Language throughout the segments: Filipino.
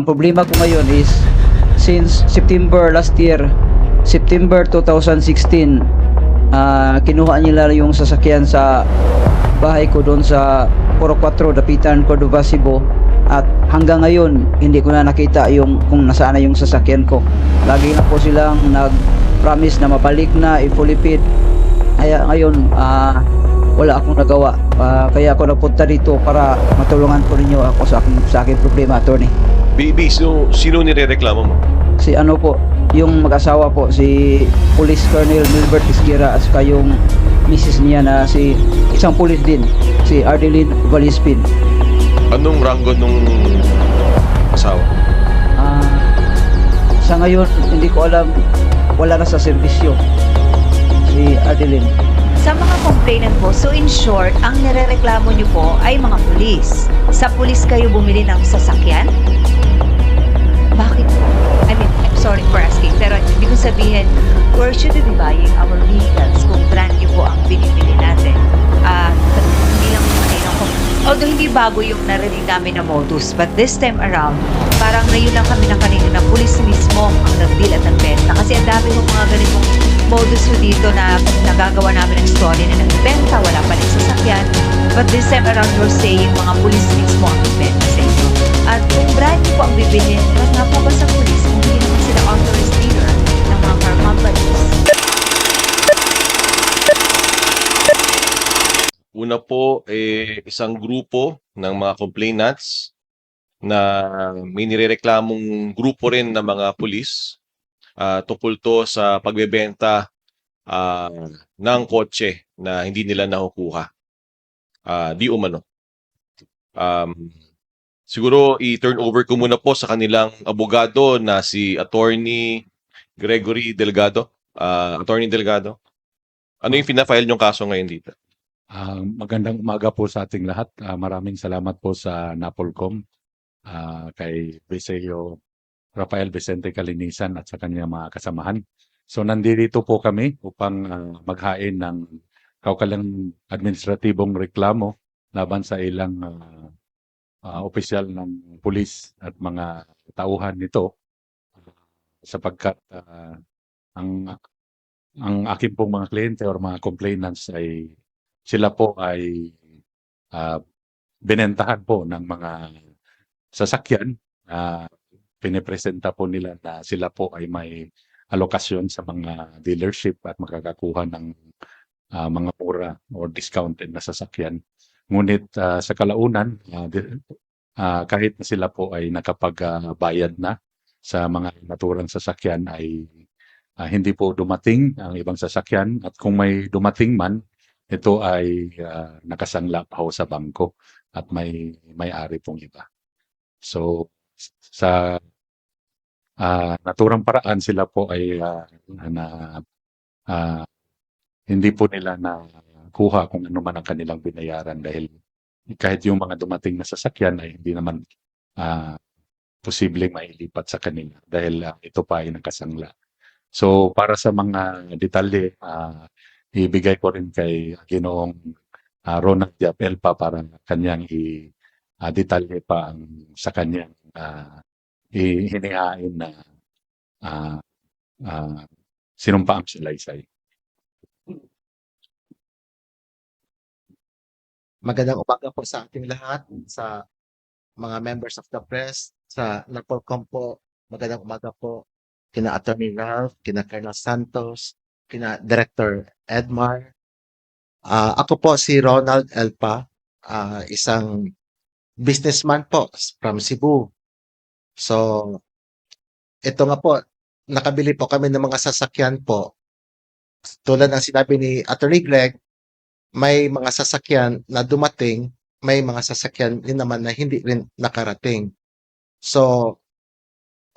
Ang problema ko ngayon is since September last year, September 2016, kinuha nila yung sasakyan sa bahay ko doon sa Puro 4, Dapitan, Cordova, Cebu. At hanggang ngayon, hindi ko na nakita yung kung nasaan na yung sasakyan ko. Lagi na po silang nag-promise na mabalik na, i-fully paid. Kaya ngayon, wala akong nagawa. Kaya ako nagpunta dito para matulungan po ninyo ako sa aking problema, attorney. Baby, sino nirereklamo mo? Si ano po, yung mag-asawa po, si Police Colonel Milbert Isquira at saka yung misis niya na si isang police din, si Ardeline Valispin. Anong ranggo nung asawa? Sa ngayon, hindi ko alam, wala na sa serbisyo si Ardeline. Sa mga complainant po, so in short, ang nirereklamo nyo po ay mga pulis. Sa pulis kayo bumili ng sasakyan? Bakit po? I mean, I'm sorry for asking, pero ibig ko sabihin, where should we be buying our vehicles kung brand new po ang binibili natin? Hindi lang although hindi bago yung narinig namin na modus, but this time around, parang ngayon lang kami ng kanina na pulis mismo ang nag-deal at nagbenta. Kasi ang dami ng mga ganitong modus po dito na nagagawa namin ng story na nagbenta, wala pa rin sasakyan. But this time around, you're saying mga pulis mismo ang nagbenta sa inyo. At kung brand new po ang bibilhin, ba't nga po ba sa pulis kung hindi naman sila authorized dealer ng mga car companies? Una po, isang grupo ng mga complainants na may nirereklamong grupo rin ng mga pulis tungkol to sa pagbebenta ng kotse na hindi nila nakukuha. Di umano. Siguro i-turn over ko muna po sa kanilang abogado na si Attorney Gregory Delgado. Attorney Delgado, ano yung fina-file niyong kaso ngayon dito? Magandang umaga po sa ating lahat. Maraming salamat po sa Napolcom, kay Viseo Rafael Vicente Calinisan at sa kanyang mga kasamahan. So nandito po kami upang maghain ng kaukalang administratibong reklamo laban sa ilang opisyal ng pulis at mga tauhan nito sapagkat ang aking pong mga kliyente or mga complainants ay sila po ay binentahan po ng mga sasakyan. Pinipresenta po nila na sila po ay may alokasyon sa mga dealership at makakakuha ng mga mura or discounted na sasakyan. Ngunit sa kalaunan, kahit na sila po ay nakapagbayad na sa mga naturang sasakyan ay hindi po dumating ang ibang sasakyan at kung may dumating man, ito ay nakasangla pa ho sa bangko at may-ari pong iba. So sa naturang paraan sila po ay hindi po nila nakuha kung ano man ang kanilang binayaran dahil kahit yung mga dumating na sasakyan ay hindi naman posibleng mailipat sa kanila dahil ito pa ay nakasangla. So para sa mga detalye, ibigay ko rin kay Ginoong Ronald Diapelpa para kanyang i-detalye pa ang sa kanyang hinihain na sinumpaang salaysay. Magandang umaga po sa ating lahat, sa mga members of the press, sa Napolcom po. Magandang umaga po kina Attorney Ralph, kina Colonel Santos, kina Director Edmar. Ako po si Ronald Elpa, isang businessman po from Cebu. So, ito nga po, nakabili po kami ng mga sasakyan po. Tulad ng sinabi ni Attorney Greg, may mga sasakyan na dumating, may mga sasakyan din naman na hindi rin nakarating. So,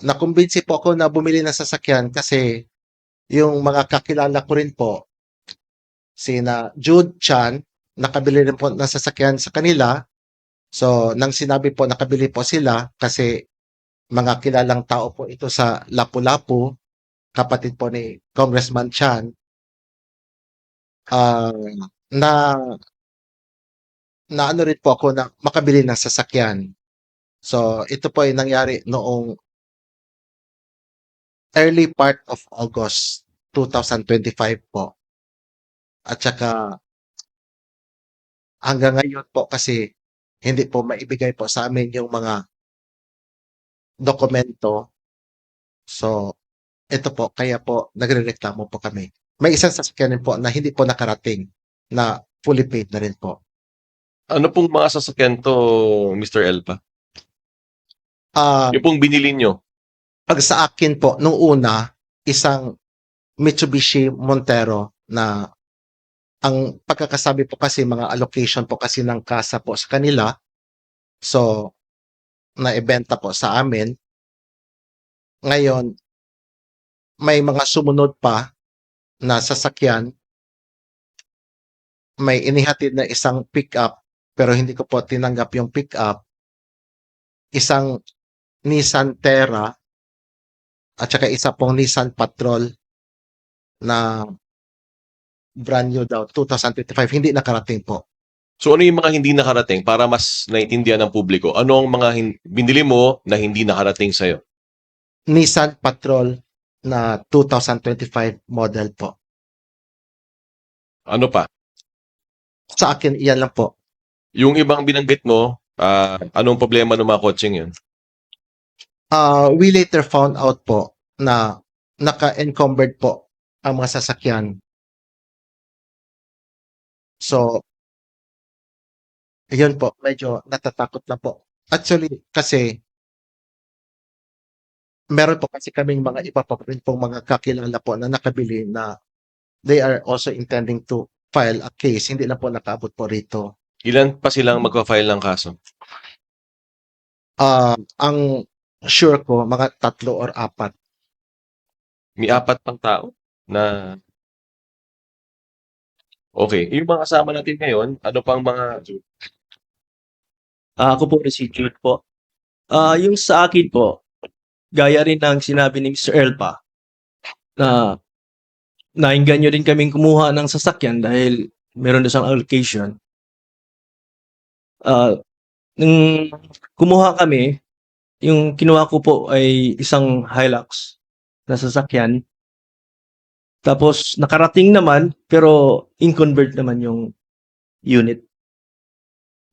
nakumbinsi po ako na bumili ng sasakyan kasi yung mga kakilala ko rin po, sina Jude Chan, nakabili rin po ng sasakyan sa kanila. So, nang sinabi po nakabili po sila kasi mga kilalang tao po ito sa Lapu-Lapu, kapatid po ni Congressman Chan, na ano rin po ako na makabili ng sasakyan. So, ito po ay nangyari noong early part of August 2025 po. At saka hanggang ngayon po kasi hindi po maibigay po sa amin yung mga dokumento. So, ito po, kaya po nagrereklamo po kami. May isang sasakyan din po na hindi po nakarating na fully paid na rin po. Ano pong mga sasakyan to, Mr. Elpa? Ah, Yung pong binili nyo? pag sa akin po, nung una, isang Mitsubishi Montero na ang pagkakasabi po kasi mga allocation po kasi ng kasa po sa kanila. So, naibenta po sa amin. Ngayon, may mga sumunod pa na sasakyan. May inihatid na isang pick-up pero hindi ko po tinanggap yung pick-up. Isang Nissan Terra at saka isa pong Nissan Patrol na brand new daw, 2025. Hindi nakarating po. So ano yung mga hindi nakarating para mas naintindihan ng publiko? Ano ang mga binili mo na hindi nakarating sa'yo? Nissan Patrol na 2025 model po. Ano pa? Sa akin, iyan lang po. Yung ibang binanggit mo, anong problema ng mga kotseng yun? We later found out po na naka-encumbered po ang mga sasakyan. So, yun po, medyo natatakot na po. Actually, kasi meron po kasi kaming mga iba pa rin pong mga kakilala po na nakabili na they are also intending to file a case. Hindi na po nakaabot po rito. Ilan pa silang magpa-file ng kaso? Ang sure ko, mga 3 or 4. May 4 pang tao na... Okay. Yung mga kasama natin ngayon, ano pang mga... Ako po si Jude po. Yung sa akin po, gaya rin ng sinabi ni Mr. Elpa, na nainganyo din kaming kumuha ng sasakyan dahil meron na siyang allocation. Nung kumuha kami, yung kinuha ko po ay isang Hilux na sasakyan. Tapos nakarating naman, pero in-convert naman yung unit.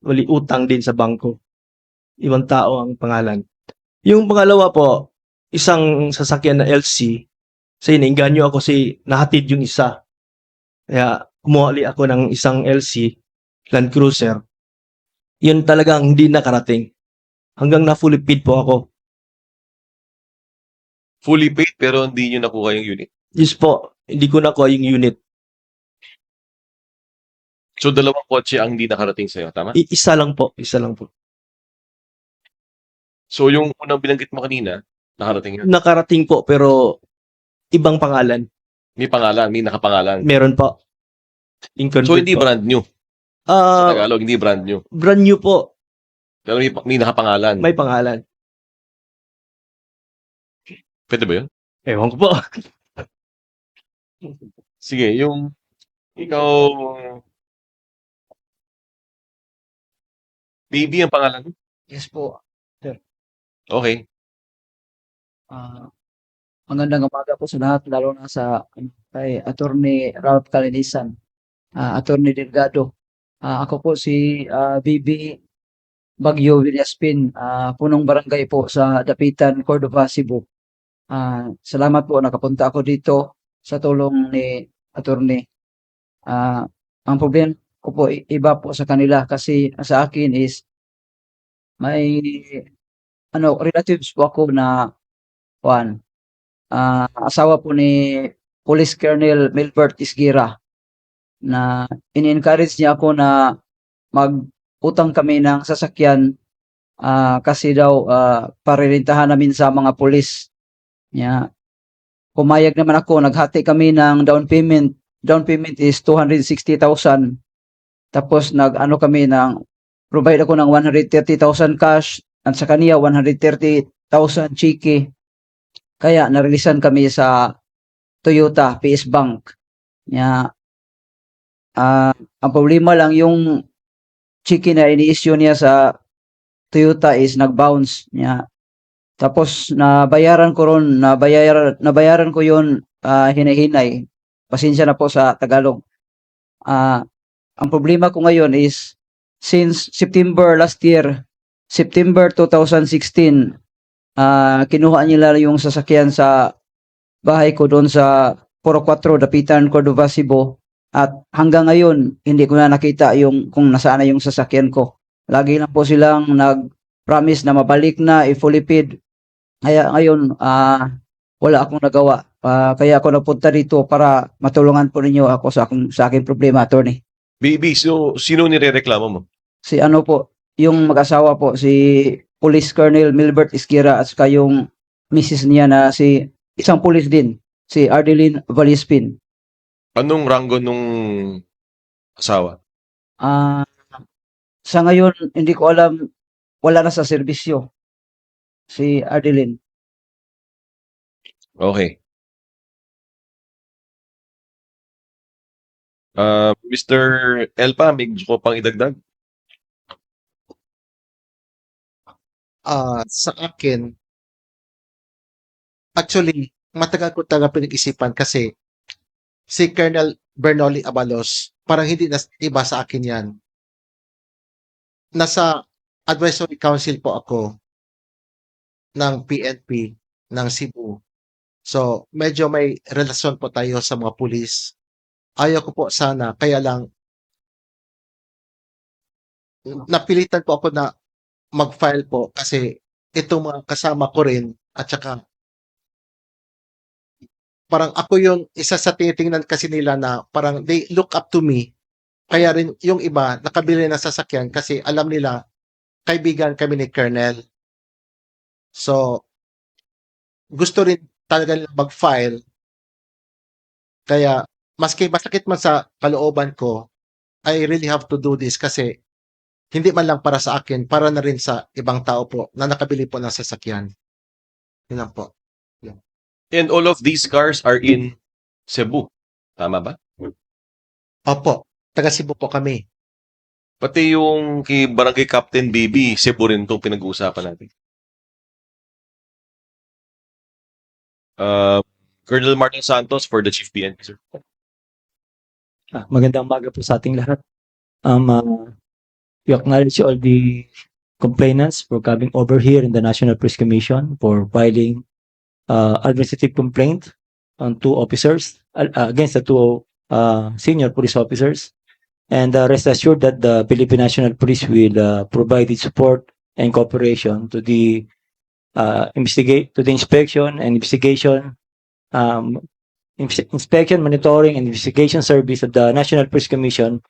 Wali utang din sa bangko. Ibang tao ang pangalan. Yung pangalawa po, isang sasakyan na LC. Kasi nainganyo ako nahatid yung isa. Kaya kumuha ako ng isang LC, Land Cruiser. Yun talagang hindi nakarating. Hanggang na fully paid po ako. Fully paid pero hindi nyo nakuha yung unit. Yes po, hindi ko nakuha yung unit. So, 2 kotse ang hindi nakarating sa'yo, tama? Isa lang po, isa lang po. So, yung unang binanggit mo kanina, nakarating yun. Nakarating po pero ibang pangalan. May pangalan, may nakapangalan. Meron po. In-convert So, hindi po. brand new. Sa Ah, Tagalog, hindi brand new. brand new po. Pero may nakapangalan. May pangalan. Pwede ba yun? Ewan ko po. Sige, yung ikaw... Baby ang pangalan mo? Yes po. Okay. Magandang umaga po sa lahat, lalo na sa kay Attorney Ralph Calinisan, Attorney Delgado. Ako po si BB Bagyo Villaspin, punong barangay po sa Dapitan, Cordova, Cebu. Salamat po nakapunta ako dito sa tulong ni Attorney. Ang problema ko po iba po sa kanila kasi sa akin is may relatives po ako na asawa po ni Police Colonel Milbert Isgira na in-encourage niya ako na mag-utang kami ng sasakyan kasi daw parirentahan namin sa mga pulis. Pumayag naman ako, naghati kami ng down payment. Down payment is 260,000. Tapos kami provide ako ng 130,000 cash at sa kaniya 130,000 cheque. Kaya narilisan kami sa Toyota PS Bank. Ang problema lang yung cheque na ini-issue niya sa Toyota is nag-bounce niya. Tapos nabayaran ko yon hinay-hinay. Pasensya na po sa Tagalog. Ang problema ko ngayon is since September last year, September 2016, kinuha nila yung sasakyan sa bahay ko doon sa Puro 4, Dapitan, Cordova, Cebu. At hanggang ngayon, hindi ko na nakita yung kung nasaan na yung sasakyan ko. Lagi lang po silang nag-promise na mabalik na, i-fully paid. Kaya ngayon, wala akong nagawa. Kaya ako napunta dito para matulungan po ninyo ako sa aking problema, attorney. BB, so sino nirereklamo mo? Si ano po, yung mag-asawa po, si Police Colonel Milbert Isquira at saka yung misis niya na si isang police din, si Ardeline Valispin. Anong ranggo nung asawa? Sa ngayon, hindi ko alam, wala na sa serbisyo si Ardeline. Okay. Mr. Elpa, may gusto ko pang idagdag? Sa akin, actually, matagal ko talaga pinag-isipan kasi si Colonel Bernoli Abalos, parang hindi na iba sa akin yan. Nasa advisory council po ako ng PNP ng Cebu. So, medyo may relasyon po tayo sa mga pulis. Ayaw ko po sana, kaya lang napilitan po ako na mag-file po kasi itong mga kasama ko rin at saka parang ako yung isa sa tinitingnan kasi nila na parang they look up to me. Kaya rin yung iba nakabili ng sasakyan kasi alam nila kaibigan kami ni Colonel. So, gusto rin talaga nila mag-file. Kaya, maski masakit man sa kalooban ko, I really have to do this kasi hindi man lang para sa akin, para na rin sa ibang tao po na nakabili po ng sasakyan. Yun lang po. And all of these cars are in Cebu. Tama ba? Opo, taga Cebu po kami. Pati yung kay Barangay Captain BB, Cebu rin itong pinag-uusapan natin. Colonel Martin Santos for the Chief PNP, sir. Magandang umaga po sa ating lahat. We acknowledge all the complainants for coming over here in the National Police Commission for filing administrative complaint on two officers against the two senior police officers. And rest assured that the Philippine National Police will provide its support and cooperation to the inspection and investigation, inspection, monitoring, and investigation service of the National Police Commission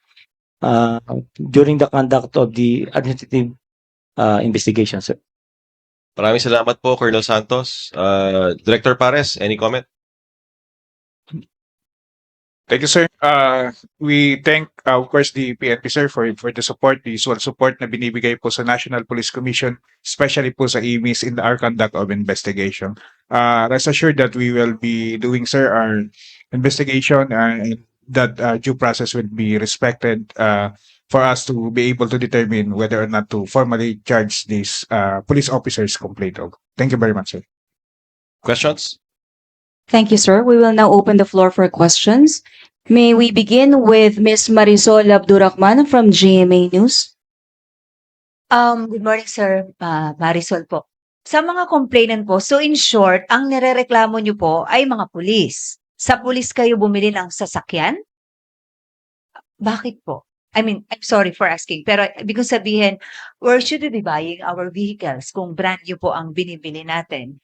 during the conduct of the administrative investigation, sir. Maraming salamat po, Colonel Santos. Director Pares, any comment? Thank you, sir. We thank, of course, the PNP, sir, for the support, the usual support na binibigay po sa National Police Commission, especially po sa IMIS in our conduct of investigation. Rest assured that we will be doing, sir, our investigation and that due process will be respected for us to be able to determine whether or not to formally charge these police officers complaint of. Thank you very much, sir. Questions? Thank you, sir. We will now open the floor for questions. May we begin with Ms. Marisol Abdurrahman from GMA News? Good morning, sir. Marisol po. Sa mga complainant po, so in short, ang nirereklamo nyo po ay mga pulis. Sa pulis kayo bumili ng sasakyan? Bakit po? I mean, I'm sorry for asking, pero ibig kong sabihin, where should we be buying our vehicles kung brand new po ang binibili natin?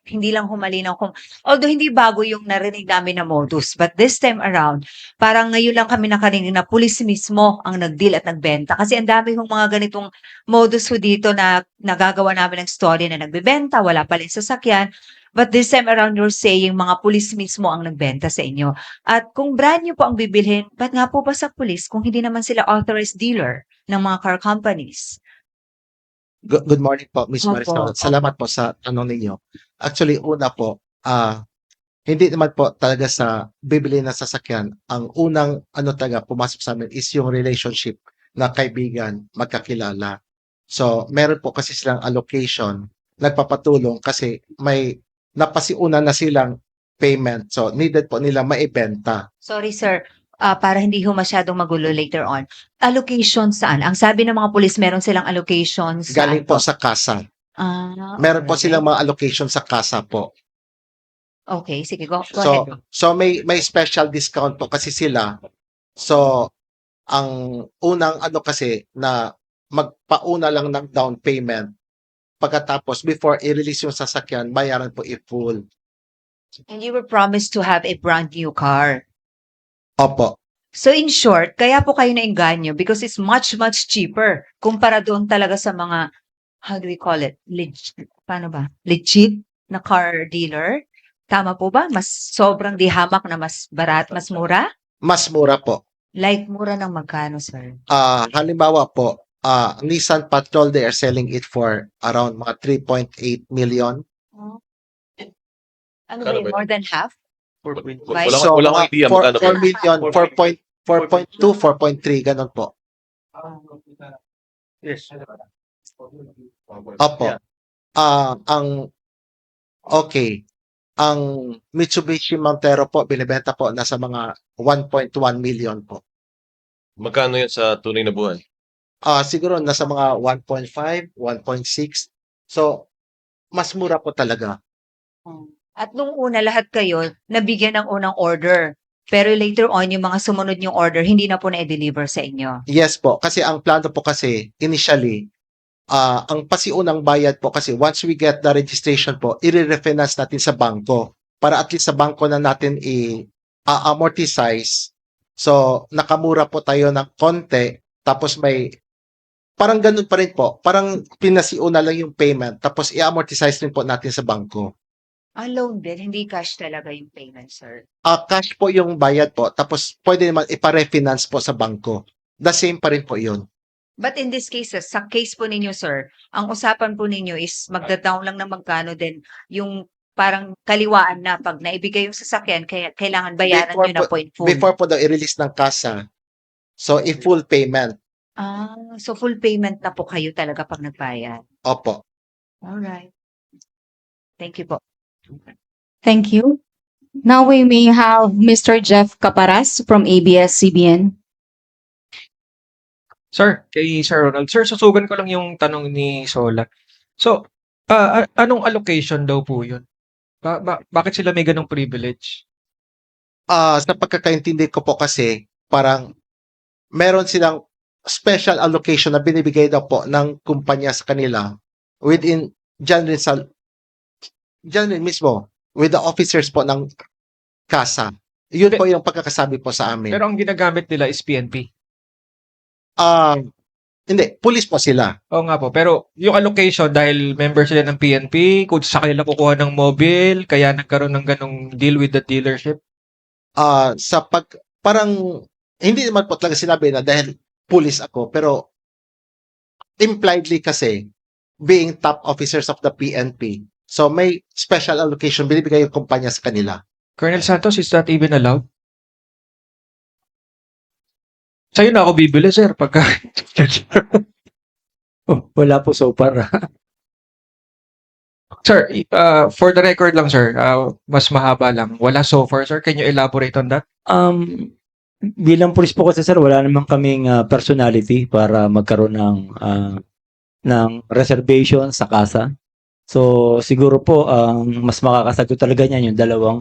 Hindi lang humalinaw kung, although hindi bago yung narinig namin na modus, but this time around, parang ngayon lang kami nakarinig na pulis mismo ang nag-deal at nagbenta. Kasi ang dami kong mga ganitong modus ho dito na nagagawa namin ng story na nagbebenta, wala pa rin sasakyan. But this time around, you're saying mga pulis mismo ang nagbenta sa inyo. At kung brand new po ang bibilhin, ba't nga po ba sa pulis kung hindi naman sila authorized dealer ng mga car companies? Good morning po, Ms. Opo, Marisol. opo. Salamat po sa tanong ninyo. Actually, una po, hindi naman po talaga sa bibili ng sasakyan. Ang unang talaga pumasok sa amin is yung relationship na kaibigan, magkakilala. So, meron po kasi silang allocation, nagpapatulong kasi may napasiuna na silang payment. So, needed po nila maibenta. Sorry, sir. Para hindi ho masyadong magulo later on. Allocation saan? Ang sabi ng mga pulis, meron silang allocation saan Galing po sa kasa. Meron po alright. silang mga allocation sa kasa po. Okay, sige, go ahead. So may special discount po kasi sila. So ang unang ano kasi na magpauna lang ng down payment. Pagkatapos before i-release yung sasakyan, bayaran po i-full. And you were promised to have a brand new car. Opo. So in short, kaya po kayo nainganyo because it's much, much cheaper kumpara doon talaga sa mga, how do we call it? Paano ba? Legit na car dealer? Tama po ba? Mas sobrang di hamak na mas barat, mas mura? Mas mura po. Like mura ng magkano, sir? Halimbawa po, Nissan Patrol, they are selling it for around mga 3.8 million. Ano Kano ba yun? ba More than half? Wala akong idea magkano ba 4 million, 4.2, 4.3, ganun po. Opo. Ang Mitsubishi Montero po, binibenta po nasa mga 1.1 million po. Magkano yan sa tunay na buhay? Siguro nasa mga 1.5, 1.6. So, mas mura po talaga. At nung una lahat kayo, nabigyan ng unang order. Pero later on, yung mga sumunod yung order, hindi na po na-deliver sa inyo. Yes po, kasi ang plano po kasi initially, ang pasiunang bayad po kasi once we get the registration po, i-refinance natin sa bangko para at least sa bangko na natin i-amortize. So, nakamura po tayo ng konti, tapos may parang ganun pa rin po. Parang pinasiuna lang yung payment, tapos i-amortize rin po natin sa bangko. Loan din, hindi cash talaga yung payment, sir. Cash po yung bayad po, tapos pwede naman ipa-refinance po sa bangko. The same pa rin po yun. But in this case, sa case po ninyo, sir, ang usapan po ninyo is magda-down lang ng magkano din yung parang kaliwaan na pag naibigay yung sasakyan, kaya kailangan bayaran Before nyo na po in full. Before po daw i-release ng kasa, so i-full payment. So full payment na po kayo talaga pag nagbayad. Opo. Alright. Thank you po. Thank you. Now we may have Mr. Jeff Caparas from ABS-CBN. Sir, kay Sir Ronald. Sir, susugan ko lang yung tanong ni Sola. So, anong allocation daw po yun? Bakit sila may ganong privilege? Sa pagkakaintindi ko po kasi, parang meron silang special allocation na binibigay daw po ng kumpanya sa kanila within dyan rin mismo with the officers po ng kasa. Yun po yung pagkakasabi po sa amin. Pero ang ginagamit nila is PNP. Hindi, police po sila. Oo nga po. Pero yung allocation, dahil member sila ng PNP, kung sa kanila kukuha ng mobile, kaya nagkaroon ng ganong deal with the dealership. Parang hindi naman po talaga sinabi na dahil police ako, pero impliedly kasi being top officers of the PNP, so may special allocation binibigay yung kumpanya sa kanila. Colonel Santos, is that even allowed? Sa'yo na ako bibili, sir, pagka... Wala po so far. Sir, for the record lang, sir, mas mahaba lang. Wala so far, sir. Can you elaborate on that? Bilang pulis po kasi sir, wala naman kaming personality para magkaroon ng reservation sa kasa. So siguro po mas makakasagot talaga niyan yung dalawang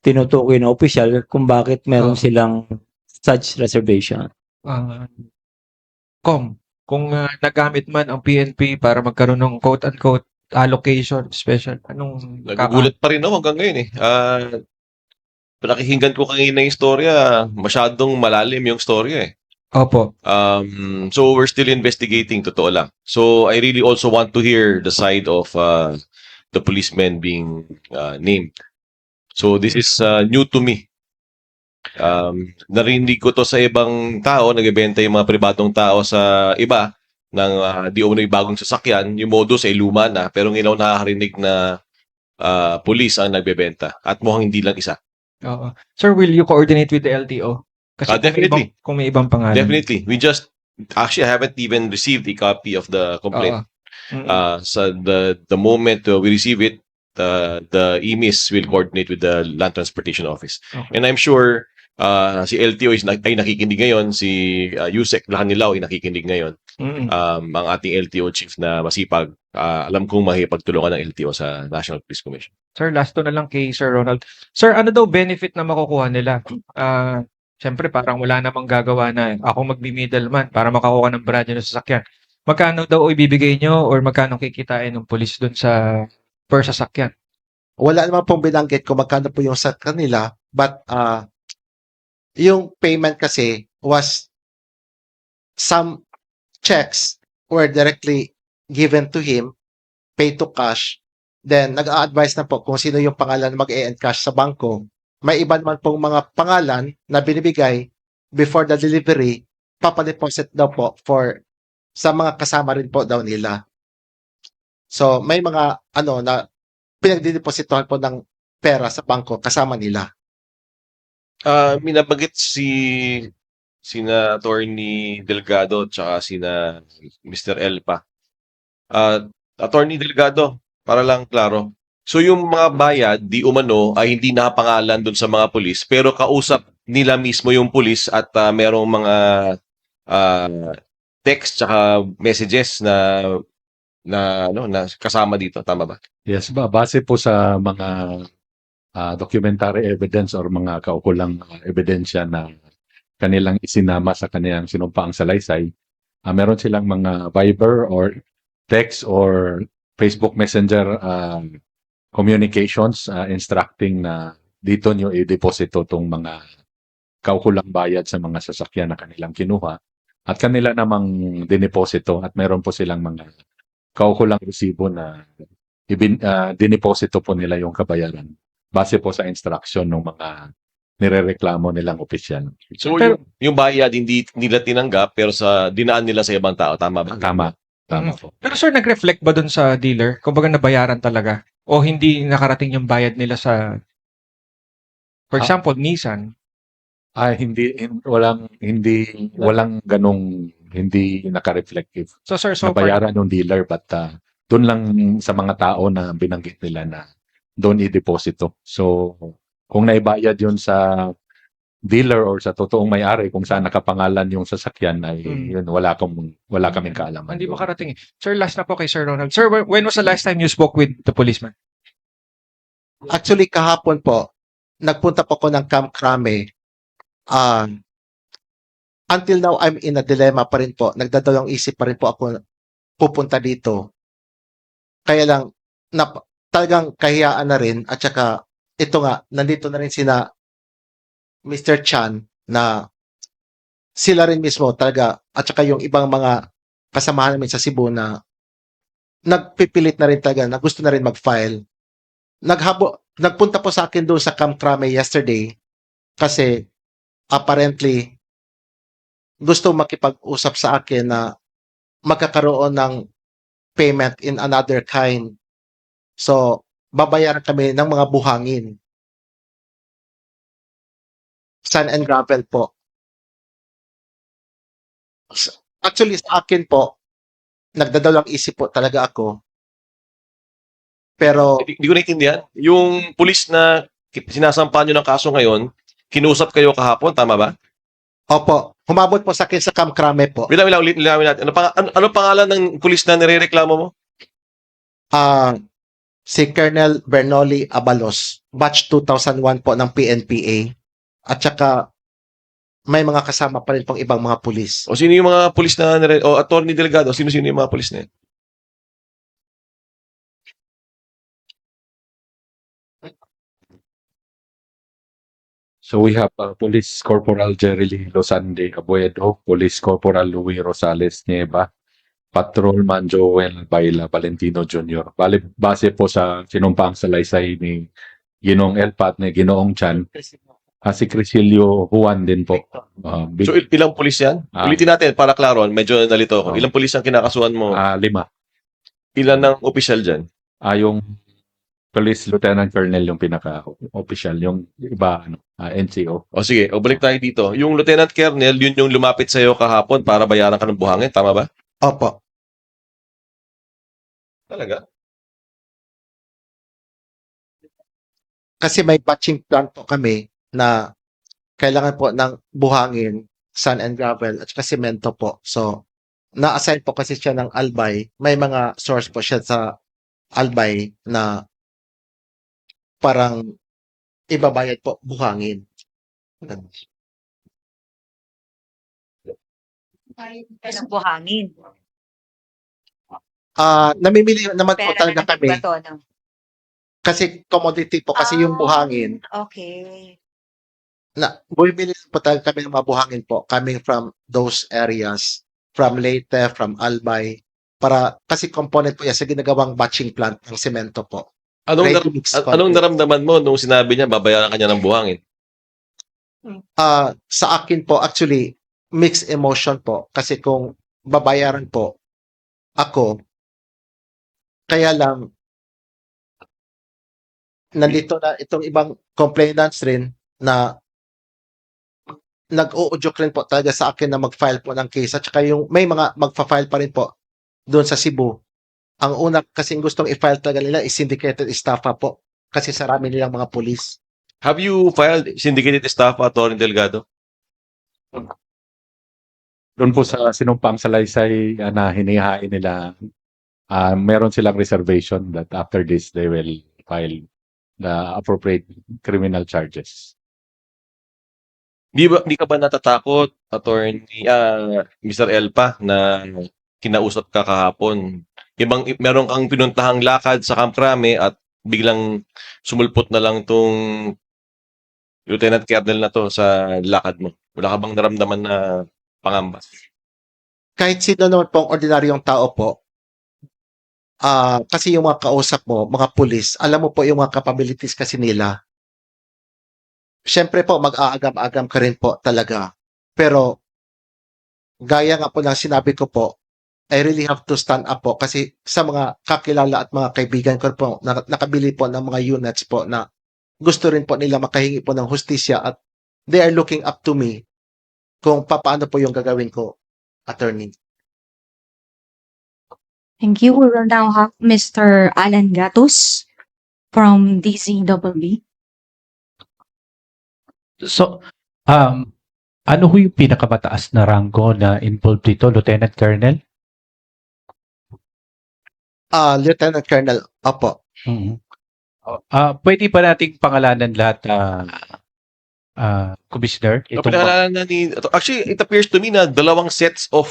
tinutukoy na opisyal kung bakit meron silang such reservation. Kung nagamit man ang PNP para magkaroon ng quote-unquote allocation special, anong Nagugulat pa rin ako hanggang ngayon eh. Pinakihinggan ko kanina yung storya, masyadong malalim yung storya eh. Opo. So we're still investigating, totoo lang. So I really also want to hear the side of the policemen being named. So this is new to me. Narinig ko to sa ibang tao, nagbebenta yung mga pribadong tao sa iba ng di umano'y bagong sasakyan, yung modus ay luma na, pero ngayon nakakarinig na police ang nagbebenta at mukhang hindi lang isa. Sir, will you coordinate with the LTO? Kasi Definitely. kung may ibang pangalan. Definitely. We just Actually, I haven't even received a copy of the complaint. Oo. So the moment we receive it, the EMIS will coordinate with the Land Transportation Office. Okay. And I'm sure si LTO ay nakikinig ngayon, si Yusek Lacanilao ay nakikinig ngayon. Mm. Ang ating LTO chief na masipag, alam kong makipagtulungan ng LTO sa National Police Commission. Sir, last to na lang kay Sir Ronald. Sir, ano daw benefit na makukuha nila? Siyempre, parang wala namang gagawa na ako magbi-middleman para makakuha ng brand new na sasakyan. Magkano daw ibibigay nyo or magkano kikitain ng polis dun sa per sasakyan? Wala naman pong binanggit kung magkano po yung sa kanila, but yung payment kasi was some checks were directly given to him, pay to cash, then nag-a-advise na po kung sino yung pangalan na mag-e-encash sa bangko. May iba naman pong mga pangalan na binibigay before the delivery, papadeposit daw po sa mga kasama rin po daw nila. So may mga na pinagdidepositohan po ng pera sa bangko kasama nila. Minabanggit sina Attorney Delgado tsaka sina Mr. Elpa. Attorney Delgado, para lang klaro. So yung mga bayad, di umano, ay hindi nakapangalan dun sa mga pulis, pero kausap nila mismo yung pulis at merong mga text tsaka messages na kasama dito. Tama ba? Yes, base po sa mga documentary evidence or mga kaukulang ebidensya na kanilang isinama sa kanilang sinumpaang salaysay, meron silang mga Viber or text or Facebook Messenger communications instructing na dito nyo i-deposito tong mga kaukulang bayad sa mga sasakyan na kanilang kinuha at kanila namang dineposito at meron po silang mga kaukulang resibo na dineposito po nila yung kabayaran base po sa instruction ng mga nirereklamo nilang opisyal. So Pero- yung bayad hindi nila tinanggap pero dinaan nila sa ibang tao. Tama ba? Tama po. Pero sir, nag-reflect ba dun sa dealer? Kung baga nabayaran talaga? O hindi nakarating yung bayad nila sa, for example, Nissan? Walang ganong hindi naka-reflective. So sir, so far, Nabayaran ng dealer but doon lang sa mga tao na binanggit nila na doon i-deposito. So kung naibayad yun sa dealer or sa totoong may-ari kung saan nakapangalan yung sasakyan ay yun wala kaming kaalaman. hindi doon. makarating. Sir, last na po kay Sir Ronald. Sir, when was the last time you spoke with the policeman? Actually, kahapon po, nagpunta po ko ng Camp Crame. Until now, I'm in a dilemma pa rin po. Nagdadalawang isip pa rin po ako pupunta dito. Kaya lang, talagang kahiyaan na rin. At saka, ito nga, nandito na rin sina Mr. Chan na sila rin mismo talaga. At saka yung ibang mga kasamahan namin sa Cebu na nagpipilit na rin talaga na gusto na rin mag-file. Nagpunta po sa akin doon sa Camp Crame yesterday kasi apparently gusto makipag-usap sa akin na magkakaroon ng payment in another kind. So, babayaran kami ng mga buhangin. Sand and gravel po. Actually, sa akin po, nagdadalang isip po talaga ako. Pero, Hindi ko naintindihan. Yung pulis na sinasampahan nyo ng kaso ngayon, kinusap kayo kahapon, tama ba? opo, humabot po sa akin sa Camp Crame po. Ulit natin. Ano pangalan ng pulis na nirereklamo mo? Si Colonel Bernoli Abalos, batch 2001 po ng PNPA. At saka may mga kasama pa rin pong ibang mga pulis. O sino yung mga pulis na Attorney Delgado, sino-sino yung mga pulis na yun? So we have Police Corporal Jerry Lee Losande Aboedo, Police Corporal Louis Rosales Nieva, Patrolman Joel Baila Valentino Jr. Base po sa sinumpang salaysay ni Ginoong Elpat ni Ginoong Chan, si Crisilio Juan din po. So ilang pulis yan? Ulitin natin para klaro, medyo nalito ako. Ilang pulis ang kinakasuhan mo? 5. Ilan ng opisyal dyan? Yung Police Lieutenant Colonel yung pinaka-official, yung iba, NCO. O sige, o balik tayo dito. Yung Lieutenant Colonel, yun yung lumapit sa iyo kahapon para bayaran ka ng buhangin, tama ba? Opo. Talaga? Kasi may batching plan po kami na kailangan po ng buhangin, sand and gravel, at saka semento po. So, na-assign po kasi siya ng Albay. May mga source po siya sa Albay na parang ibabayad po buhangin. Ng buhangin. Namimili naman po Pera talaga na kami. bato, no? Kasi commodity po, kasi yung buhangin, Okay. bumibili po talaga kami ng mga buhangin po coming from those areas, from Leyte, from Albay, kasi component po yan sa ginagawang batching plant ng semento po. Ready-mix Anong concrete. naramdaman mo nung sinabi niya babayaran ka niya ng buhangin? Sa akin po, actually, mixed emotion po. Kasi kung babayaran po ako, kaya lang, nandito na itong ibang complainants rin na nag-uudyok rin po talaga sa akin na mag-file po ng case. At saka yung may mga magfa-file pa rin po doon sa Cebu. Ang una kasing gustong i-file talaga nila is syndicated estafa po. Kasi sarami nilang mga police. Have you filed syndicated staff, Atty. Delgado? Doon po sa sinumpang salaysay na hinihain nila, meron silang reservation that after this they will file the appropriate criminal charges. Di ka ba natatakot, Attorney, Mr. Elpa, na kinausap ka kahapon? Meron kang pinuntahang lakad sa Camp Crame at biglang sumulpot na lang tong Lieutenant Colonel na to sa lakad mo. Wala ka bang naramdaman na pangamba? Kahit sino naman pong ordinaryong tao po, kasi yung mga kausap mo, mga pulis, alam mo po yung mga capabilities kasi nila. Siyempre po, mag-aagam-agam ka rin po talaga. Pero, gaya nga po ng sinabi ko po, I really have to stand up po kasi sa mga kakilala at mga kaibigan ko po, nakabili po ng mga units po na gusto rin po nila makahingi po ng hustisya at they are looking up to me kung paano po yung gagawin ko, attorney. Thank you. We will now have Mr. Alan Gatos from DZWB. So, ano ho yung pinakamataas na ranggo na involved dito, Lieutenant Colonel? Lieutenant Colonel, opo. Pwede ba nating pangalanan lahat, Commissioner? Pinakalanan na ni... Actually, it appears to me na dalawang sets of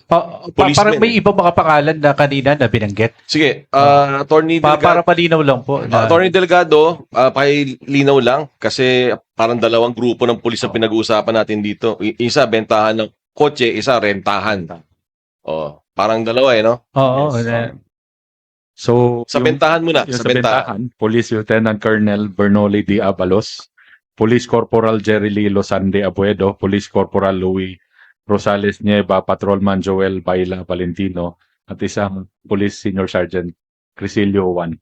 Parang policemen. may iba mga pangalan na kanina na binanggit. Sige, Attorney Delgado. Para palinaw lang po. Attorney Delgado, pakilinaw lang kasi parang dalawang grupo ng pulis ang pinag-uusapan natin dito. Isa, bentahan ng kotse, isa, rentahan. Parang dalawa no? Oo. So, Sa bentahan muna. yung Sa bentahan. Police Lieutenant Colonel Bernoli D. Abalos, Police Corporal Jerry Lilo Sande Abuedo, Police Corporal Louis Rosales Nieva, Patrolman Joel Baila Valentino, at isang Police Senior Sergeant Crisilio Juan.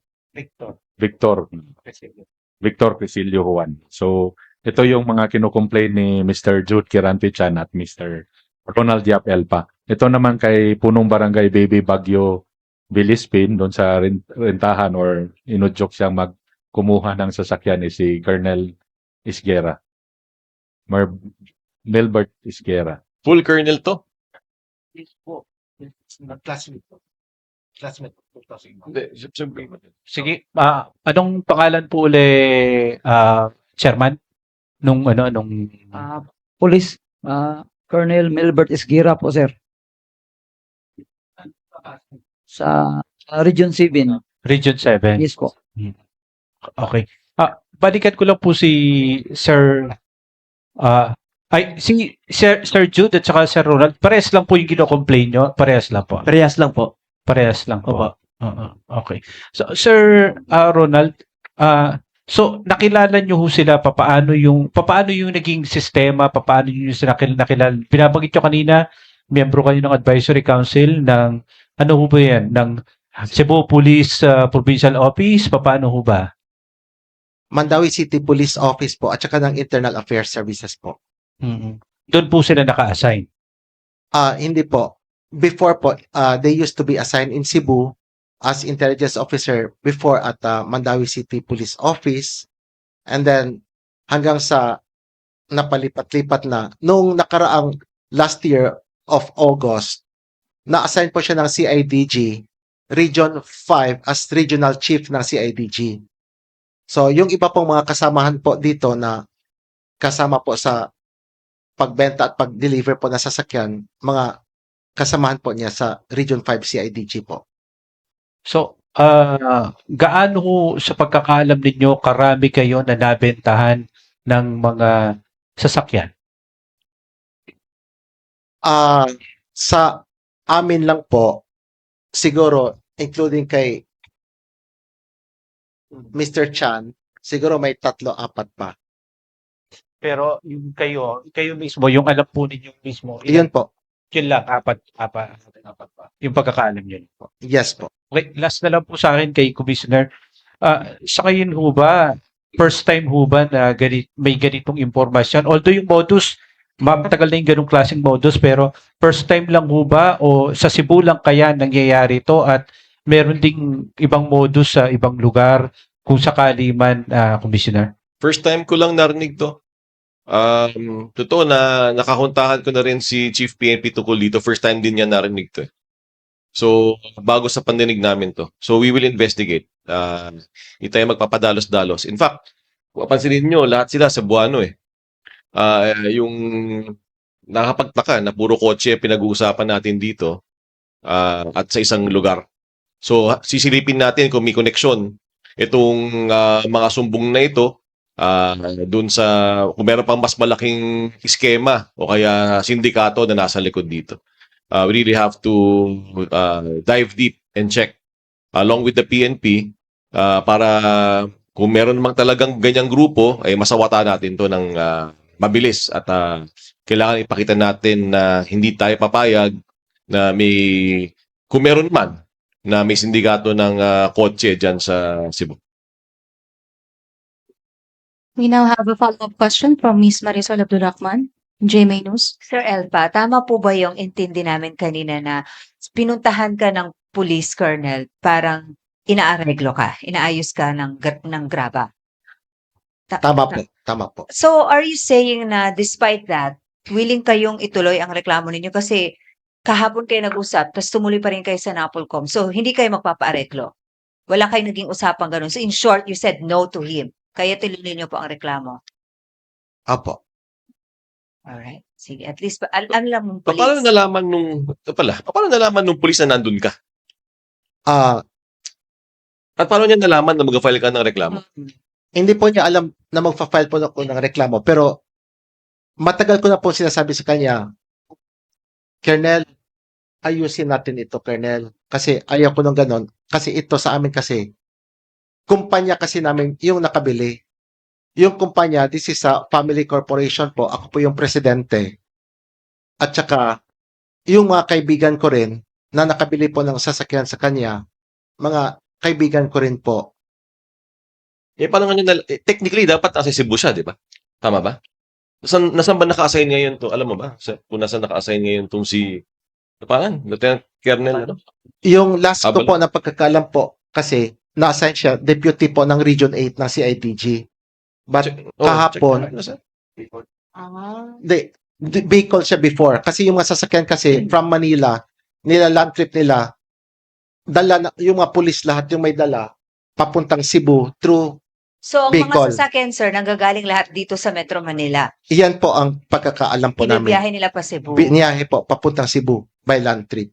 Victor Crisilio Juan. So, ito yung mga kinocomplain ni Mr. Jude Kiranti Chan at Mr. Ronald Yap Elpa. Ito naman kay Punong Barangay Baby Bagyo Bilispin, doon sa rentahan or inudyok siyang magkumuha ng sasakyan ni si Colonel Isguera. Melbert Isguera. Full colonel to? Classmate. Sige, anong pangalan po uli, Chairman? Nung Police, Colonel Melbert Esguera po, sir. Sa Region 7. Region 7? Yes po. Okay. Balikan ko lang po si Sir si Sir Jude at saka Sir Ronald. Parehas lang po yung kino-complain nyo? Parehas lang po. Parehas lang po. Parehas lang po. Opo. Okay. So Sir Ronald, so nakilala nyo ho sila papaano yung naging sistema, papaano nyo sila nakilala. Binabanggit nyo kanina, miyembro kayo ng advisory council ng ano ho ba yan? Ng Cebu Police Provincial Office, paano ho ba? Mandawi City Police Office po at saka ng Internal Affairs Services po. Mm. Doon po sila naka-assign. Hindi po. Before po, they used to be assigned in Cebu as intelligence officer before at Mandawi City Police Office. And then hanggang sa napalipat-lipat na nung nakaraang last year of August, na-assign po siya ng CIDG Region 5 as Regional Chief ng CIDG. So, yung iba pong mga kasamahan po dito na kasama po sa pagbenta at pag-deliver po ng sasakyan, mga kasamahan po niya sa Region 5 CIDG po. So, gaano ho sa pagkakaalam ninyo karami kayo na nabentahan ng mga sasakyan? Sa amin lang po, siguro, including kay Mr. Chan, siguro may 3-4 pa. Pero yung kayo mismo, yung alam po ninyo mismo, Iyon po. yun lang, apat pa. Yung pagkakaalam nyo po. Yes po. Okay, last na lang po sa akin kay Commissioner. Sa kayo ho ba, first time ho ba na may ganitong impormasyon? Although yung modus, matagal na yung ganong klaseng modus, pero first time lang ho ba o sa Cebu lang kaya nangyayari ito at meron ding ibang modus sa ibang lugar kung sakali man, Commissioner? First time ko lang narinig to. Totoo na nakakuntahan ko na rin si Chief PNP tungkol dito. First time din niya narinig to. So, bago sa pandinig namin to. So, we will investigate. Hindi tayo magpapadalos-dalos. In fact, kung pansinin nyo, lahat sila Cebuano eh. Yung nakapagtaka na puro kotse pinag-uusapan natin dito at sa isang lugar. So, sisilipin natin kung may koneksyon itong mga sumbong na ito dun sa kung meron pang mas malaking iskema o kaya sindikato na nasa likod dito. We really have to dive deep and check along with the PNP para kung meron mang talagang ganyang grupo ay masawata natin to ng mabilis at kailangan ipakita natin na hindi tayo papayag na may kung meron man na may sindikato ng kotse dyan sa Cebu. We now have a follow-up question from Ms. Marisol Abdulrahman, GMA News. Sir Elpa, tama po ba yung intindi namin kanina na pinuntahan ka ng police colonel, parang inaareglo ka, inaayos ka ng graba? Tama po. Tama po. So, are you saying na despite that, willing kayong ituloy ang reklamo ninyo kasi kahapon kayo nag-usap, tapos tumuloy pa rin kayo sa NAPOLCOM. So, hindi kayo magpapaareglo. Wala kayong naging usapang ganun. So, in short, you said no to him. Kaya tinuloy niyo po ang reklamo. Opo. Alright. Sige, at least, alam lang mong police. Paano nalaman nung pulis na nandun ka? At paano niya nalaman na mag-file ka ng reklamo? Hindi po niya alam na magfa-file po ako ng reklamo, pero matagal ko na po sinasabi sa kanya, Colonel, ayusin natin ito, Colonel. Kasi ayaw ko ng ganon. Kasi ito sa amin kasi, kumpanya kasi namin yung nakabili. Yung kumpanya, this is a family corporation po. Ako po yung presidente. At saka, yung mga kaibigan ko rin na nakabili po ng sasakyan sa kanya, mga kaibigan ko rin po. Paano nga technically, dapat nasa Cebu siya, di ba? Tama ba? Nasaan ba naka-assign ngayon to? Alam mo ba? Kung nasaan naka-assign ngayon tong si... Paano? Lieutenant Colonel, ano? Yung last ko po na pagkakalam po, kasi na-assign siya, deputy po ng Region 8 ng CIDG. But kahapon, Bicol siya before. Kasi yung mga sasakyan kasi from Manila, land trip nila, yung mga pulis lahat yung may dala, papuntang Cebu through So, ang Bicol. mga sasakyan, sir, nanggagaling lahat dito sa Metro Manila. Iyan po ang pagkakaalam po namin. Binibiyahe nila pa Cebu. Biniyahe po, papuntang Cebu by land trip.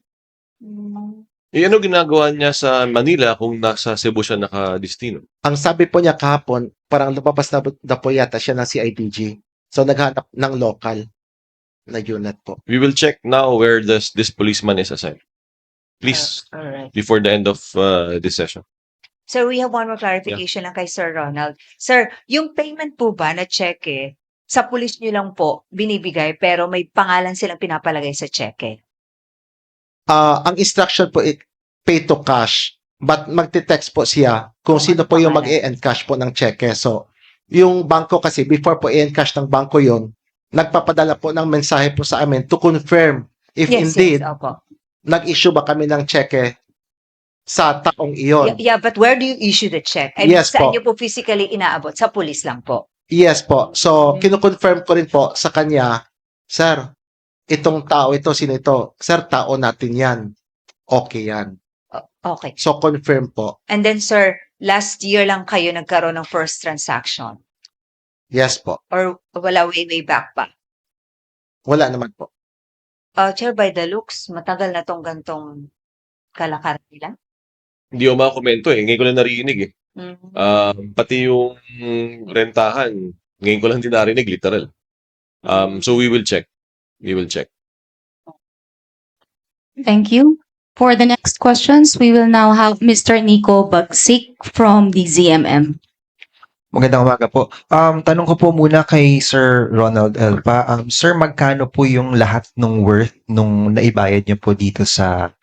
Ano ginagawa niya sa Manila kung nasa Cebu siya nakadestino? Ang sabi po niya kahapon, parang lumabas na po yata siya ng CIDG. So, naghanap ng local na unit po. We will check now where this policeman is assigned. Please, Alright. before the end of this session. Sir, we have one more clarification lang kay Sir Ronald. Sir, yung payment po ba na cheque, sa pulis nyo lang po binibigay pero may pangalan silang pinapalagay sa cheque? Ang instruction po, pay to cash, but magte-text po siya kung sino po yung mag-e-encash po ng cheque. So, yung bangko kasi, before po i-encash ng bangko yon, nagpapadala po ng mensahe po sa amin to confirm if indeed opo. nag-issue ba kami ng cheque sa taong iyon. Yeah, but where do you issue the check? I mean, Yes saan po. niyo po physically inaabot? Sa police lang po. Yes po. So, kinukonfirm ko rin po sa kanya, Sir, itong tao ito, sino ito? Sir, tao natin yan. Okay yan. Okay. So, confirm po. And then, sir, last year lang kayo nagkaroon ng first transaction? Yes po. Or wala way back pa? Wala naman po. Chair, by the looks, matagal na tong gantong kalakaran nila. Hindi ako makakomento eh. Ngayon ko lang narinig eh. Mhm. Pati yung rentahan, ngayon ko lang din narinig, literal. So we will check. We will check. Thank you. For the next questions, we will now have Mr. Nico Bagsik from the ZMM. Magandang umaga po. Tanong ko po muna kay Sir Ronald Elpa. Sir, magkano po yung lahat ng worth nung naibayad niyo po dito sa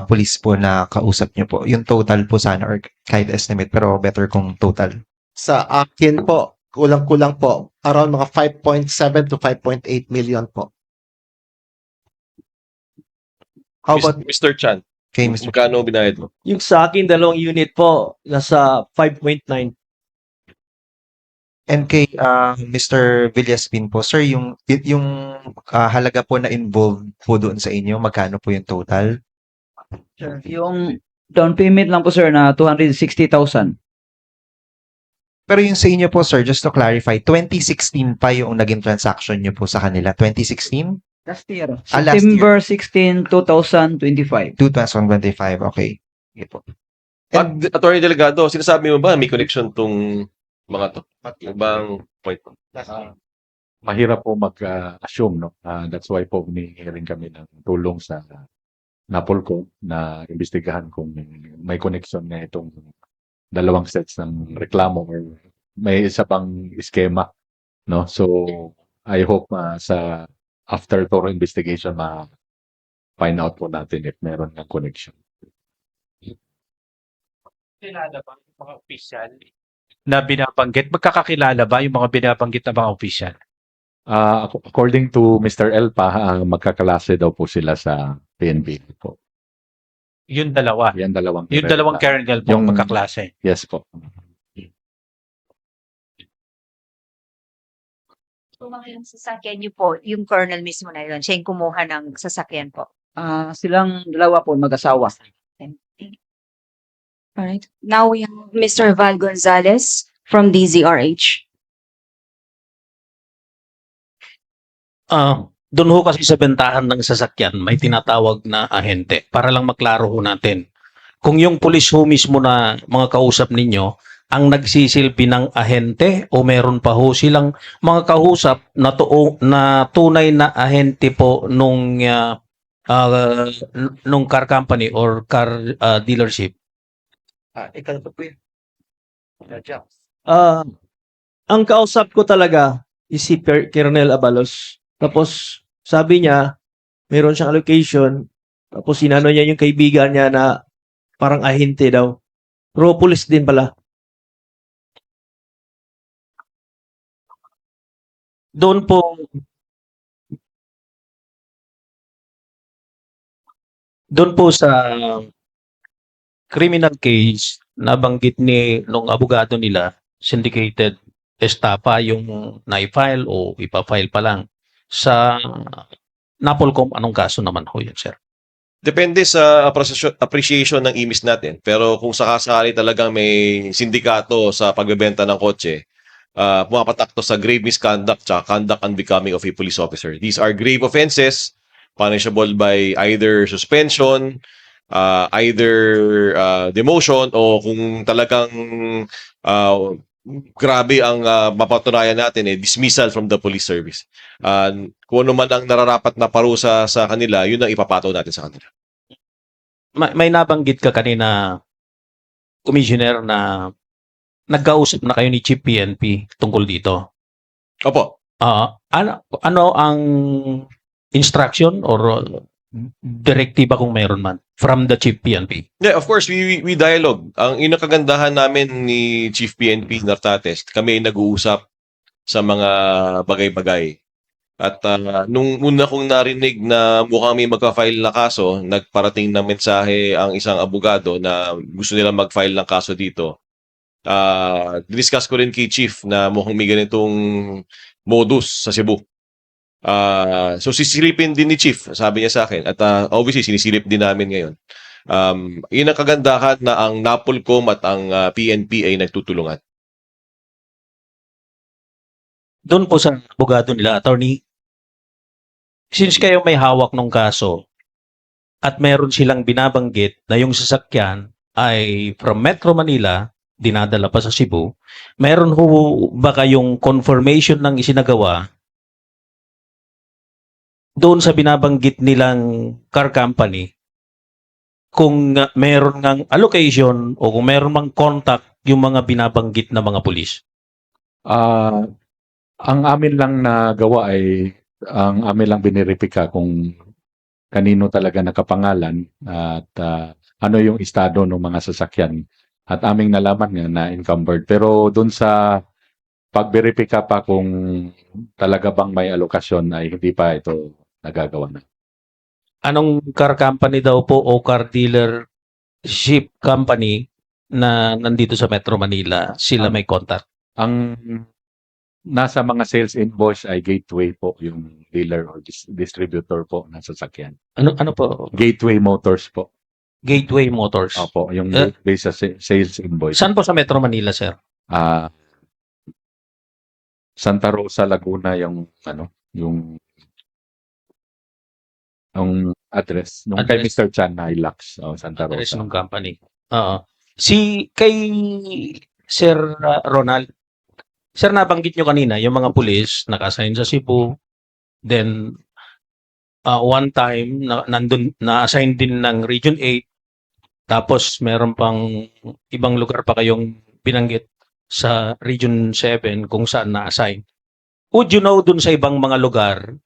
police po na kausap niyo po? Yung total po sana or kahit estimate, pero better kung total. Sa akin po, kulang-kulang po, around mga 5.7 to 5.8 million po. How about Mr. Chan, kay Mr. magkano binayad mo? Yung sa akin, 2 unit po, nasa 5.9. And kay Mr. Villaspin po, sir, yung halaga po na involved po doon sa inyo, magkano po yung total? Sir, yung down payment lang po sir na 260,000. Pero yung sa inyo po, sir, just to clarify, 2016 pa yung naging transaction nyo po sa kanila. 2016? Last year. Last September 16, 2025. 2025, okay. Sige po. Pag Attorney Delegado, sinasabi mo ba may connection tong mga to? Ibang point mo? Mahirap po mag-assume, no? That's why po rin kami ng tulong sa Napolcom na imbestigahan kung may connection na itong dalawang sets ng reklamo or may isa pang eskema, no? So, I hope sa after thorough investigation find out po natin if meron ng connection. Kilala ba yung mga opisyal na binabanggit? Magkakakilala ba yung mga binabanggit na mga opisyal? According to Mr. Elpa, magkaklase daw po sila sa PNP po. Yung dalawa. Yan dalawang Yung dalawang colonel po, Yung- magkaklase. Yes po. Kung yung sasakyan niyo po, yung colonel mismo na yun, siya yung kumuha ng sasakyan po. Silang dalawa po mag-asawa. All right. Now we have Mr. Val Gonzalez from DZRH. Doon ho kasi sa bentahan ng sasakyan, may tinatawag na ahente. Para lang maklaro ho natin. Kung yung pulis ho mismo na mga kausap ninyo, ang nagsisilbi ng ahente o meron pa ho silang mga kausap na tunay na ahente po nung car company or car dealership. Ikaw po yun. Ang kausap ko talaga is si Colonel Abalos. Tapos, sabi niya, meron siyang allocation. Tapos, sinano niya yung kaibigan niya na parang ahente daw. Pero police din pala. Doon po sa criminal case, nabanggit nung abogado nila, syndicated estafa yung na-file o ipa-file pa lang. Sa Napolcom, anong kaso naman ho yun, sir? Depende sa appreciation ng imis natin. Pero kung sakasakali talagang may sindikato sa pagbebenta ng kotse, pumapatak to sa grave misconduct at conduct unbecoming of a police officer. These are grave offenses, punishable by either suspension, either demotion, o kung talagang grabe ang mapatunayan natin, dismissal from the police service. Kung ano man ang nararapat na parusa sa kanila, yun ang ipapataw natin sa kanila. May nabanggit ka kanina, Commissioner, na nagkausap na kayo ni Chief PNP tungkol dito. Opo. Ano ang instruction or direktiba kung meron man from the Chief PNP. Yeah, of course, we dialogue. Ang inakagandahan namin ni Chief PNP Nartates, kami ay nag-uusap sa mga bagay-bagay. At nung una kong narinig na mukhang may magpa-file na kaso, nagparating ng mensahe ang isang abogado na gusto nila mag-file ng kaso dito. Discuss ko rin kay Chief na mukhang may ganitong modus sa Cebu. So sisilipin din ni Chief, sabi niya sa akin. At obviously, sinisilip din namin ngayon. Yun ang kagandahan na ang NAPOLCOM at ang PNP ay nagtutulungan. Doon po sa abogado nila, attorney, since kayo may hawak ng kaso at meron silang binabanggit na yung sasakyan ay from Metro Manila, dinadala pa sa Cebu, meron ho ba kayong confirmation ng isinagawa doon sa binabanggit nilang car company kung meron ngang allocation o kung meron mang contact yung mga binabanggit na mga pulis? Ang amin lang nagawa ay ang amin lang biniripika kung kanino talaga nakapangalan at ano yung estado ng mga sasakyan at aming nalaman nga na encumbered. Pero doon sa pagberipika pa kung talaga bang may alokasyon ay hindi pa ito nagagawa na. Anong car company daw po o car dealership company na nandito sa Metro Manila sila may contact? Ang nasa mga sales invoice ay Gateway po, yung dealer or distributor po ng sasakyan. Ano po? Gateway Motors po. Gateway Motors. Opo, yung based sa sales invoice. Saan po sa Metro Manila, sir? Santa Rosa, Laguna yung address nung kay Address. Mr. Chan na Hilux, Santa Address Rosa. ng company. Oo. Kay Sir Ronald, sir, nabanggit nyo kanina, yung mga pulis naka-assign sa Cebu, then one time, na-assign din ng Region 8, tapos meron pang ibang lugar pa kayong binanggit sa Region 7 kung saan na-assign. Would you know dun sa ibang mga lugar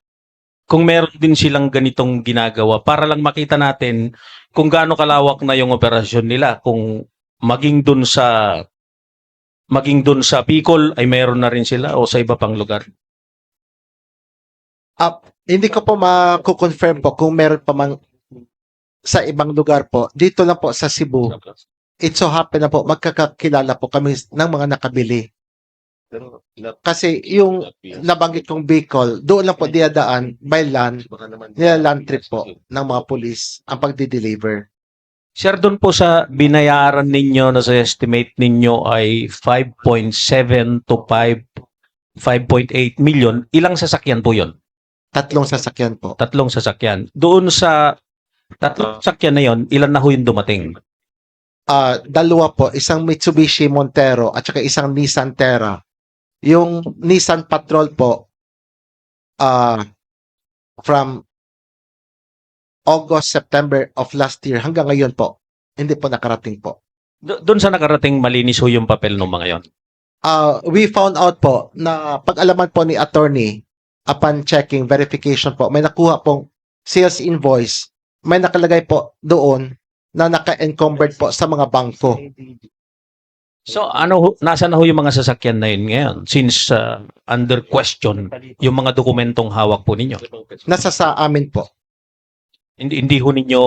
kung meron din silang ganitong ginagawa para lang makita natin kung gaano kalawak na yung operasyon nila, kung maging dun sa Bicol ay meron na rin sila o sa iba pang lugar? Hindi ko po ma-confirm po kung meron pa mang sa ibang lugar po. Dito lang po sa Cebu, it so happen na po magkakakilala po kami ng mga nakabili. Kasi yung nabanggit kong Bicol, doon lang po dinadaan by land, land trip po ng mga pulis ang pagdi-deliver. Sir, doon po sa binayaran ninyo na sa estimate ninyo ay 5.7 to 5.8 million. Ilang sasakyan po yon? 3 sasakyan po. 3 sasakyan. Doon sa 3 sasakyan na yon, ilan na ho yung dumating? 2 po, isang Mitsubishi Montero at saka isang Nissan Terra. Yung Nissan Patrol po, from August, September of last year hanggang ngayon po, hindi po nakarating po. Doon sa nakarating, malinis ho yung papel ng mga yon? We found out po na pag-alaman po ni attorney, upon checking, verification po, may nakuha pong sales invoice, may nakalagay po doon na naka-encumbered po sa mga bangko. So nasa na ho yung mga sasakyan na yun ngayon since under question yung mga dokumentong hawak po ninyo? Nasa sa amin po. Hindi ho ninyo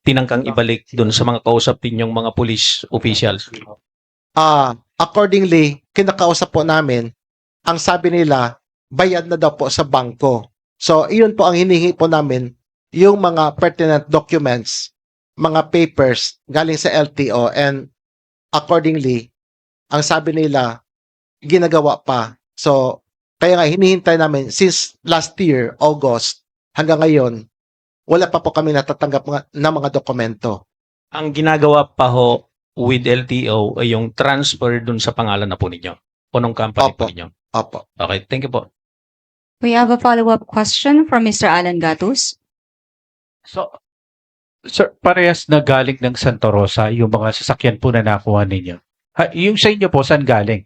tinangkang ibalik doon sa mga kausap ninyong mga police officials? Accordingly, kinakausap po namin, ang sabi nila, bayad na daw po sa bangko. So, iyon po ang hinihingi po namin, yung mga pertinent documents, mga papers galing sa LTO, and accordingly, ang sabi nila, ginagawa pa. So, kaya nga hinihintay namin since last year, August, hanggang ngayon, wala pa po kami natatanggap ng mga dokumento. Ang ginagawa pa ho with LTO ay yung transfer dun sa pangalan na po ninyo o nung company po ninyo? Opo. Okay, thank you po. We have a follow-up question from Mr. Alan Gatus. So, sir, parehas na galing ng Santa Rosa yung mga sasakyan po na nakuha ninyo. Yung sa inyo po, saan galing?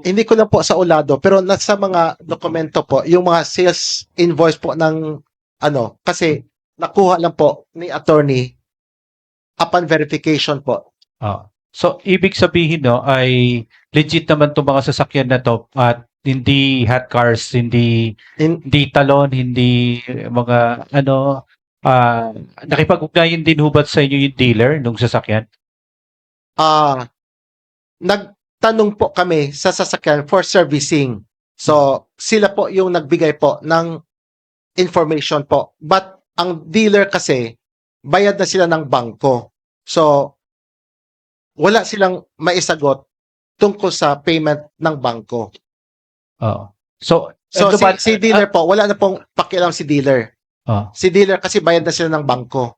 Hindi ko lang po sa ulado, pero nasa mga dokumento po, yung mga sales invoice po ng kasi nakuha lang po ni attorney upon verification po. Ah. So, ibig sabihin no, ay legit naman itong mga sasakyan na to at hindi hot cars, hindi talon, hindi mga nakipag-ugnayan din hubat sa inyo yung dealer nung sasakyan? Nagtanong po kami sa sasakyan for servicing. So, sila po yung nagbigay po ng information po. But ang dealer kasi, bayad na sila ng bangko. So, wala silang maisagot tungkol sa payment ng bangko. Oo. So, Si dealer po, wala na pong pakialam si dealer. Si dealer kasi bayad na sila ng bangko.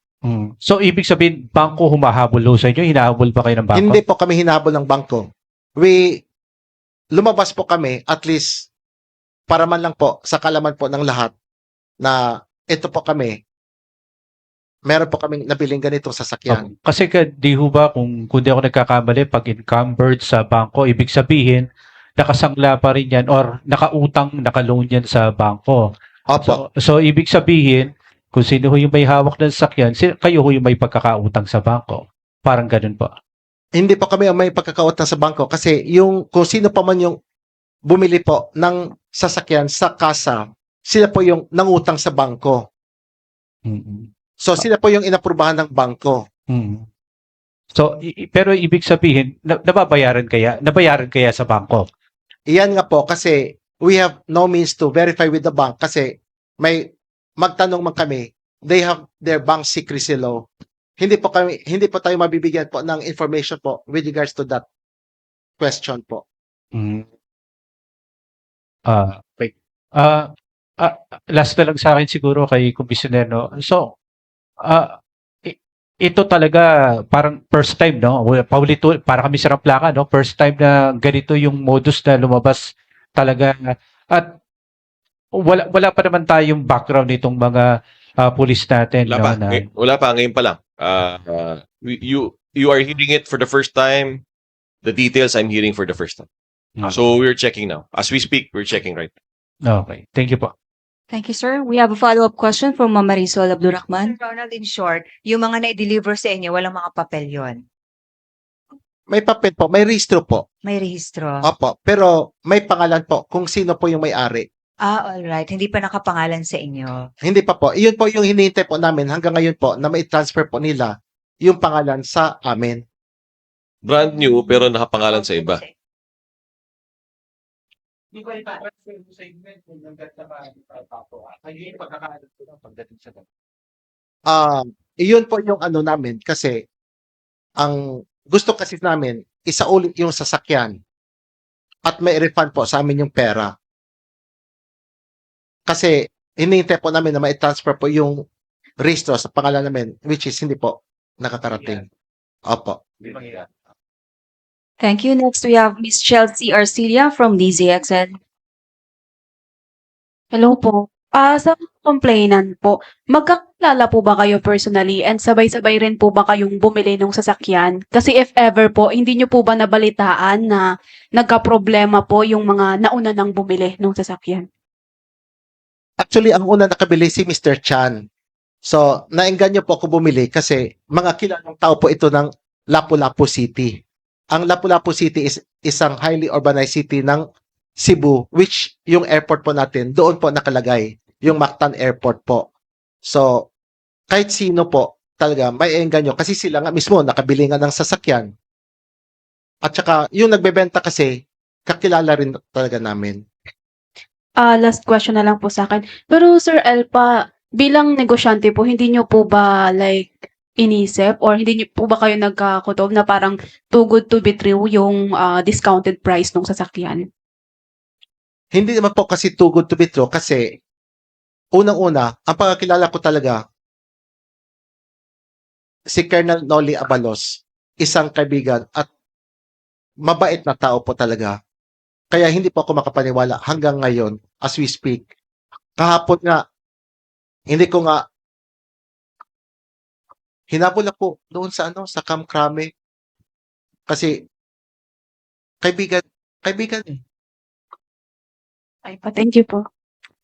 So, ibig sabihin, bangko humahabol ho sa inyo? Hinahabol ba kayo ng bangko? Hindi po kami hinabol ng bangko. Lumabas po kami at least para man lang po sa kalaman po ng lahat na ito po kami, meron po kaming nabiling ganitong sasakyan. Kasi di ho ba, kung di ako nagkakamali, pag encumbered sa bangko, ibig sabihin, nakasangla pa rin yan or naka-loan yan sa bangko. Opo. So, ibig sabihin, kung sino ho yung may hawak ng sasakyan, kayo ho yung may pagkakautang sa bangko. Parang ganun po. Hindi po kami ang may pagkakautang sa bangko kasi kung sino pa man yung bumili po ng sasakyan sa kasa, sila po yung nangutang sa bangko. So, sila po yung inaprubahan ng bangko. So, pero ibig sabihin, nabayaran kaya sa bangko? Iyan nga po kasi we have no means to verify with the bank kasi may magtanong man kami, they have their bank secrecy law. Hindi po tayo mabibigyan po ng information po with regards to that question po. Okay. Last na lang sa akin siguro kay Commissioner, no? So, ito talaga parang first time, no? Paulito, para kami sa Ramplaca, no? First time na ganito yung modus na lumabas talaga. At wala pa naman tayong background nitong mga pulis natin. Wala pa. Ngayon pa lang. You are hearing it for the first time. The details I'm hearing for the first time. So we're checking now. As we speak, we're checking right now. Okay. Thank you po. Thank you, sir. We have a follow-up question from Ma'am Marisol Abdurrahman. Sir Ronald, in short, yung mga na-deliver sa inyo, walang mga papel yon. May papel po, may rehistro po. May rehistro. Opo, pero may pangalan po kung sino po yung may-ari. Alright. Hindi pa nakapangalan sa inyo. Hindi pa po. Iyon po yung hinihintay po namin hanggang ngayon po na may transfer po nila yung pangalan sa amin. Brand new pero nakapangalan sa iba. Iyon po yung namin kasi ang gusto kasi namin isaulit yung sasakyan at may refund po sa amin yung pera. Kasi hinihintay po namin na mai-transfer po yung registro sa pangalan namin which is hindi po nakakarating. Opo. Thank you. Next, we have Miss Chelsea Arcilia from DZXN. Hello po. Sa complainant po, magkakilala po ba kayo personally and sabay-sabay rin po ba kayong bumili ng sasakyan? Kasi if ever po, hindi nyo po ba nabalitaan na nagka-problema po yung mga nauna nang bumili ng sasakyan? Actually, ang una nakabili si Mr. Chan. So, naengganyo po ako bumili kasi mga kilalang tao po ito ng Lapu-Lapu City. Ang Lapu-Lapu City is isang highly urbanized city ng Cebu, which yung airport po natin, doon po nakalagay, yung Mactan Airport po. So, kahit sino po, talaga, may engganyo kasi sila nga mismo nakabili nga ng sasakyan. At saka, yung nagbebenta kasi, kakilala rin talaga namin. Last question na lang po sa akin. Pero Sir Elpa, bilang negosyante po, hindi nyo po ba inisip or hindi nyo po ba kayo nagkakutob na parang too good to be true yung discounted price ng sasakyan? Hindi naman po kasi too good to be true kasi unang-una, ang pagkakilala ko talaga si Colonel Noli Abalos, isang kaibigan at mabait na tao po talaga. Kaya hindi po ako makapaniwala hanggang ngayon as we speak. Kahapon nga, hindi ko nga hinabol ako doon sa sa Camp Crame. Kasi kaibigan eh. Thank you po.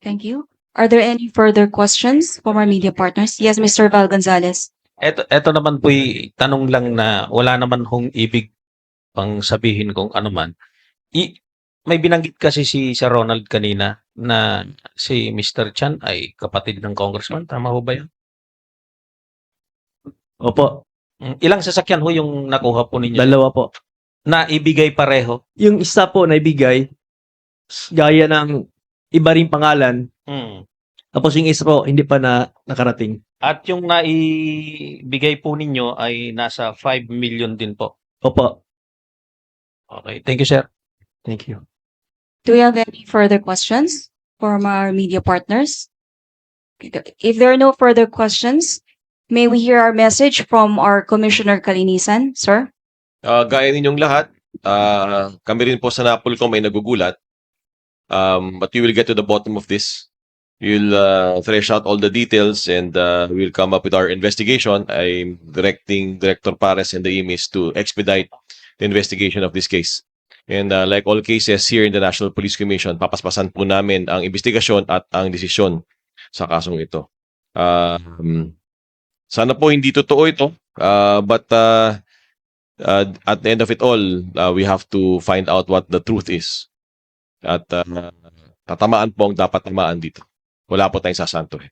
Thank you. Are there any further questions from our media partners? Yes, Mr. Val Gonzalez. Eto naman po tanong lang na wala naman hong ibig pang sabihin kung ano man. May binanggit kasi si Sir Ronald kanina na si Mr. Chan ay kapatid ng congressman. Tama ho ba yun? Opo, Ilang sasakyan ho yung nakuha po ninyo? dalawa po. Na ibigay pareho? Yung isa po na ibigay, gaya ng iba ring pangalan, Hmm. tapos yung isa po hindi pa nakarating. At yung naibigay po ninyo ay nasa 5 million din po. Opo, Okay. Thank you, sir. thank you. Do we have any further questions from our media partners? If there are no further questions, may we hear our message from our Commissioner Kalinisan, sir? Gaya ninyong lahat, kami rin po sa NAPOLCOM ay nagugulat. But we will get to the bottom of this. We'll thresh out all the details and we'll come up with our investigation. I'm directing Director Pares and the EMIS to expedite the investigation of this case. And like all cases here in the National Police Commission, papaspasan po namin ang investigasyon at ang desisyon sa kasong ito. Sana po hindi totoo ito, but at the end of it all, we have to find out what the truth is. At tatamaan po ang dapat tamaan dito. Wala po tayong sasantuhin.